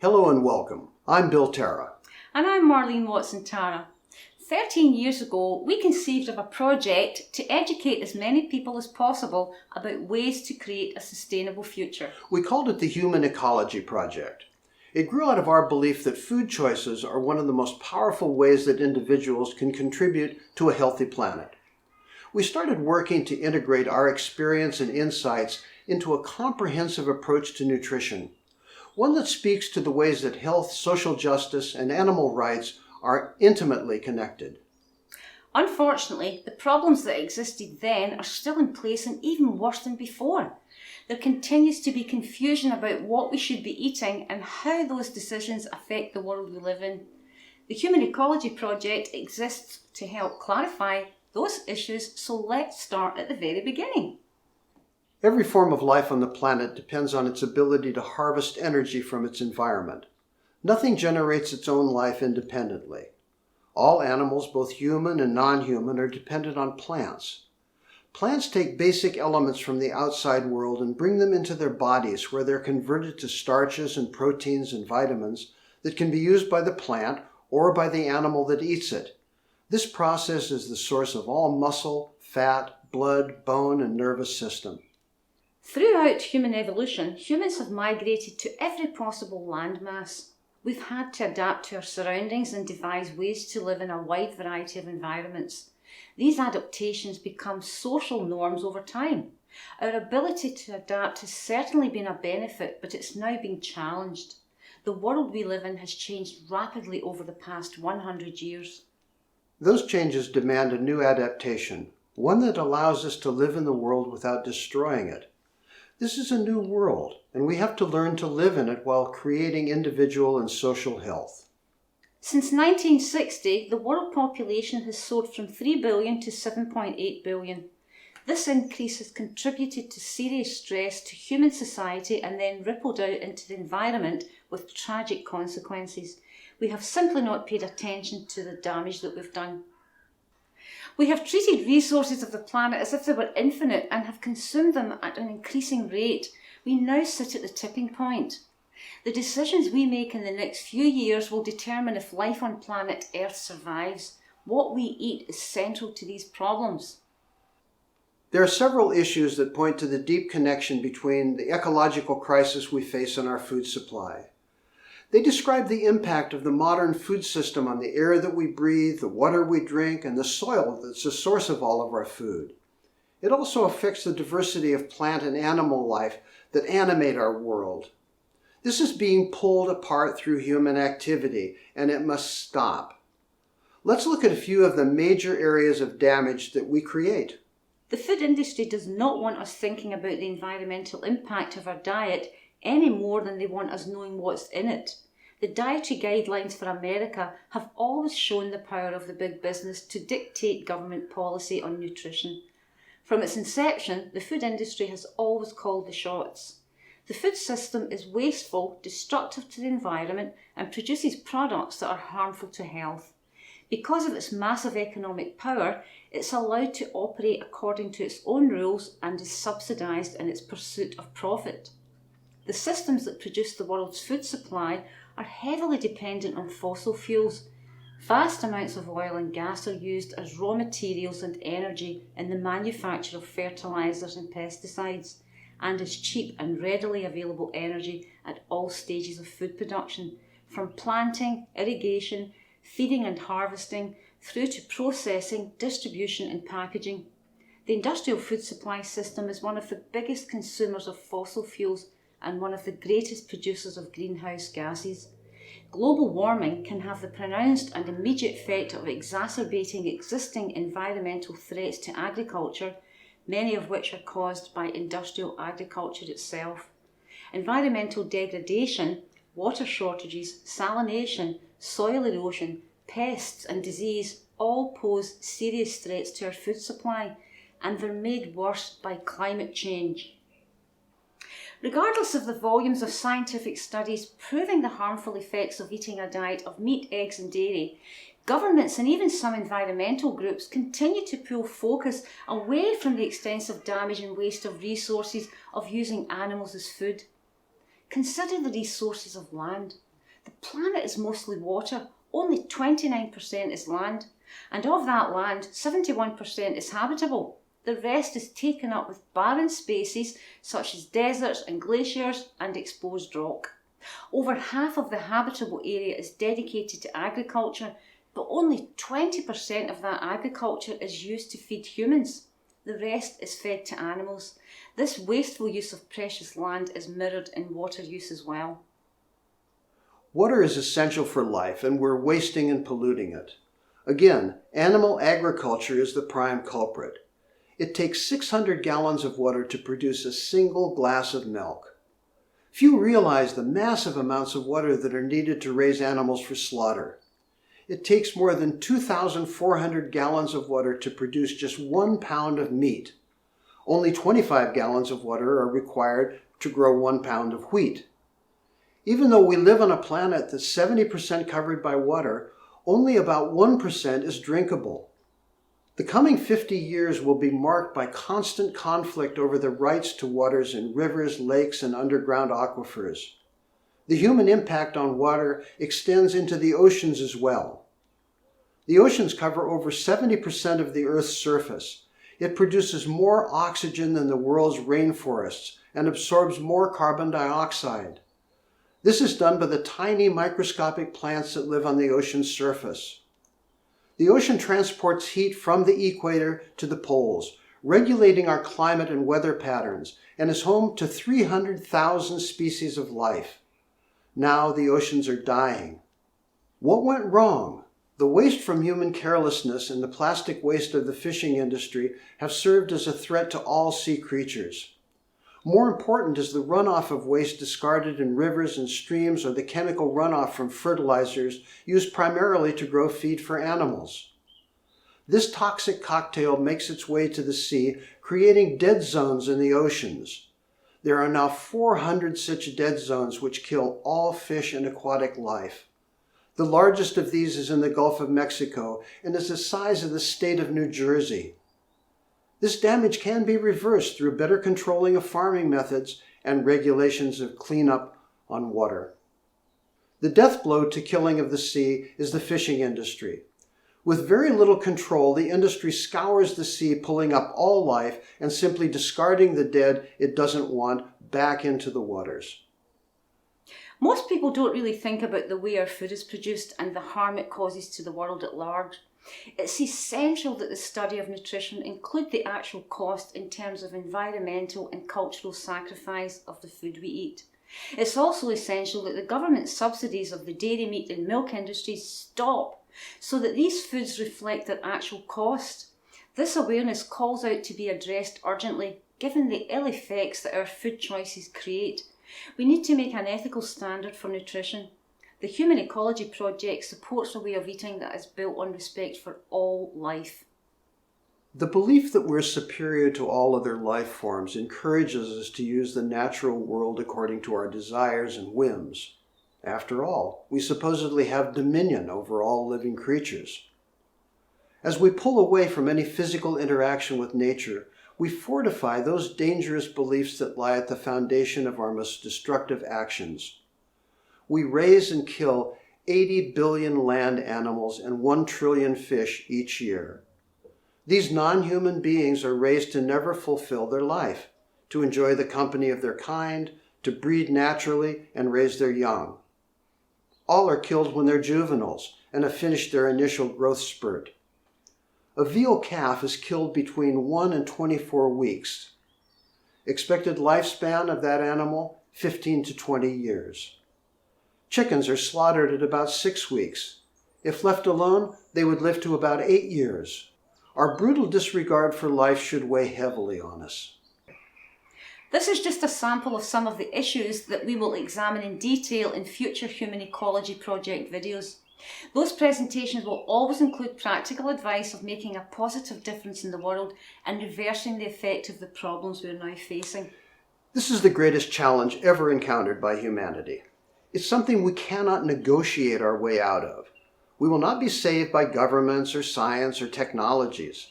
Hello and welcome. I'm Bill Tara. And I'm Marlene Watson-Tara. 13 years ago, we conceived of a project to educate as many people as possible about ways to create a sustainable future. We called it the Human Ecology Project. It grew out of our belief that food choices are one of the most powerful ways that individuals can contribute to a healthy planet. We started working to integrate our experience and insights into a comprehensive approach to nutrition, one that speaks to the ways that health, social justice, and animal rights are intimately connected. Unfortunately, the problems that existed then are still in place and even worse than before. There continues to be confusion about what we should be eating and how those decisions affect the world we live in. The Human Ecology Project exists to help clarify those issues, so let's start at the very beginning. Every form of life on the planet depends on its ability to harvest energy from its environment. Nothing generates its own life independently. All animals, both human and non-human, are dependent on plants. Plants take basic elements from the outside world and bring them into their bodies, where they're converted to starches and proteins and vitamins that can be used by the plant or by the animal that eats it. This process is the source of all muscle, fat, blood, bone, and nervous system. Throughout human evolution, humans have migrated to every possible landmass. We've had to adapt to our surroundings and devise ways to live in a wide variety of environments. These adaptations become social norms over time. Our ability to adapt has certainly been a benefit, but it's now being challenged. The world we live in has changed rapidly over the past 100 years. Those changes demand a new adaptation, one that allows us to live in the world without destroying it. This is a new world, and we have to learn to live in it while creating individual and social health. Since 1960, the world population has soared from 3 billion to 7.8 billion. This increase has contributed to serious stress to human society and then rippled out into the environment with tragic consequences. We have simply not paid attention to the damage that we've done. We have treated resources of the planet as if they were infinite and have consumed them at an increasing rate. We now sit at the tipping point. The decisions we make in the next few years will determine if life on planet Earth survives. What we eat is central to these problems. There are several issues that point to the deep connection between the ecological crisis we face and our food supply. They describe the impact of the modern food system on the air that we breathe, the water we drink, and the soil that's the source of all of our food. It also affects the diversity of plant and animal life that animate our world. This is being pulled apart through human activity, and it must stop. Let's look at a few of the major areas of damage that we create. The food industry does not want us thinking about the environmental impact of our diet any more than they want us knowing what's in it. The dietary guidelines for America have always shown the power of the big business to dictate government policy on nutrition. From its inception, the food industry has always called the shots. The food system is wasteful, destructive to the environment, and produces products that are harmful to health. Because of its massive economic power, it's allowed to operate according to its own rules and is subsidised in its pursuit of profit. The systems that produce the world's food supply are heavily dependent on fossil fuels. Vast amounts of oil and gas are used as raw materials and energy in the manufacture of fertilisers and pesticides, and as cheap and readily available energy at all stages of food production, from planting, irrigation, feeding and harvesting, through to processing, distribution and packaging. The industrial food supply system is one of the biggest consumers of fossil fuels and one of the greatest producers of greenhouse gases. Global warming can have the pronounced and immediate effect of exacerbating existing environmental threats to agriculture, many of which are caused by industrial agriculture itself. Environmental degradation, water shortages, salination, soil erosion, pests and disease all pose serious threats to our food supply, and they're made worse by climate change. Regardless of the volumes of scientific studies proving the harmful effects of eating a diet of meat, eggs and dairy, governments and even some environmental groups continue to pull focus away from the extensive damage and waste of resources of using animals as food. Consider the resources of land, The planet is mostly water, only 29% is land, and of that land, 71% is habitable. The rest is taken up with barren spaces such as deserts and glaciers and exposed rock. Over half of the habitable area is dedicated to agriculture, but only 20% of that agriculture is used to feed humans. The rest is fed to animals. This wasteful use of precious land is mirrored in water use as well. Water is essential for life, and we're wasting and polluting it. Again, animal agriculture is the prime culprit. It takes 600 gallons of water to produce a single glass of milk. Few realize the massive amounts of water that are needed to raise animals for slaughter. It takes more than 2,400 gallons of water to produce just 1 pound of meat. Only 25 gallons of water are required to grow 1 pound of wheat. Even though we live on a planet that's 70% covered by water, only about 1% is drinkable. The coming 50 years will be marked by constant conflict over the rights to waters in rivers, lakes, and underground aquifers. The human impact on water extends into the oceans as well. The oceans cover over 70% of the Earth's surface. It produces more oxygen than the world's rainforests and absorbs more carbon dioxide. This is done by the tiny microscopic plants that live on the ocean's surface. The ocean transports heat from the equator to the poles, regulating our climate and weather patterns, and is home to 300,000 species of life. Now the oceans are dying. What went wrong? The waste from human carelessness and the plastic waste of the fishing industry have served as a threat to all sea creatures. More important is the runoff of waste discarded in rivers and streams, or the chemical runoff from fertilizers used primarily to grow feed for animals. This toxic cocktail makes its way to the sea, creating dead zones in the oceans. There are now 400 such dead zones which kill all fish and aquatic life. The largest of these is in the Gulf of Mexico and is the size of the state of New Jersey. This damage can be reversed through better controlling of farming methods and regulations of cleanup on water. The death blow to killing of the sea is the fishing industry. With very little control, the industry scours the sea, pulling up all life and simply discarding the dead it doesn't want back into the waters. Most people don't really think about the way our food is produced and the harm it causes to the world at large. It's essential that the study of nutrition include the actual cost in terms of environmental and cultural sacrifice of the food we eat. It's also essential that the government subsidies of the dairy, meat and milk industries stop so that these foods reflect their actual cost. This awareness calls out to be addressed urgently, given the ill effects that our food choices create. We need to make an ethical standard for nutrition. The Human Ecology Project supports a way of eating that is built on respect for all life. The belief that we're superior to all other life forms encourages us to use the natural world according to our desires and whims. After all, we supposedly have dominion over all living creatures. As we pull away from any physical interaction with nature, we fortify those dangerous beliefs that lie at the foundation of our most destructive actions. We raise and kill 80 billion land animals and 1 trillion fish each year. These non-human beings are raised to never fulfill their life, to enjoy the company of their kind, to breed naturally and raise their young. All are killed when they're juveniles and have finished their initial growth spurt. A veal calf is killed between 1 and 24 weeks. Expected lifespan of that animal, 15 to 20 years. Chickens are slaughtered at about 6 weeks. If left alone, they would live to about 8 years. Our brutal disregard for life should weigh heavily on us. This is just a sample of some of the issues that we will examine in detail in future Human Ecology Project videos. Those presentations will always include practical advice of making a positive difference in the world and reversing the effect of the problems we're now facing. This is the greatest challenge ever encountered by humanity. It's something we cannot negotiate our way out of. We will not be saved by governments or science or technologies.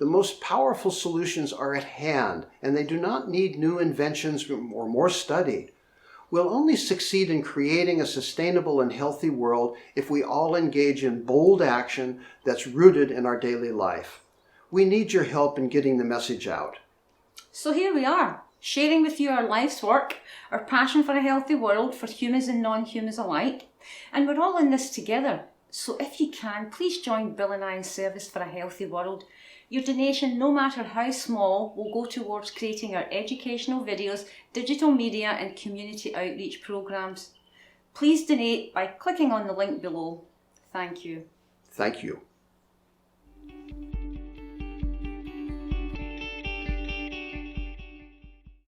The most powerful solutions are at hand, and they do not need new inventions or more study. We'll only succeed in creating a sustainable and healthy world if we all engage in bold action that's rooted in our daily life. We need your help in getting the message out. So here we are, sharing with you our life's work, our passion for a healthy world for humans and non-humans alike. And we're all in this together. So if you can, please join Bill and I in service for a healthy world. Your donation, no matter how small, will go towards creating our educational videos, digital media and community outreach programs. Please donate by clicking on the link below. Thank you. Thank you.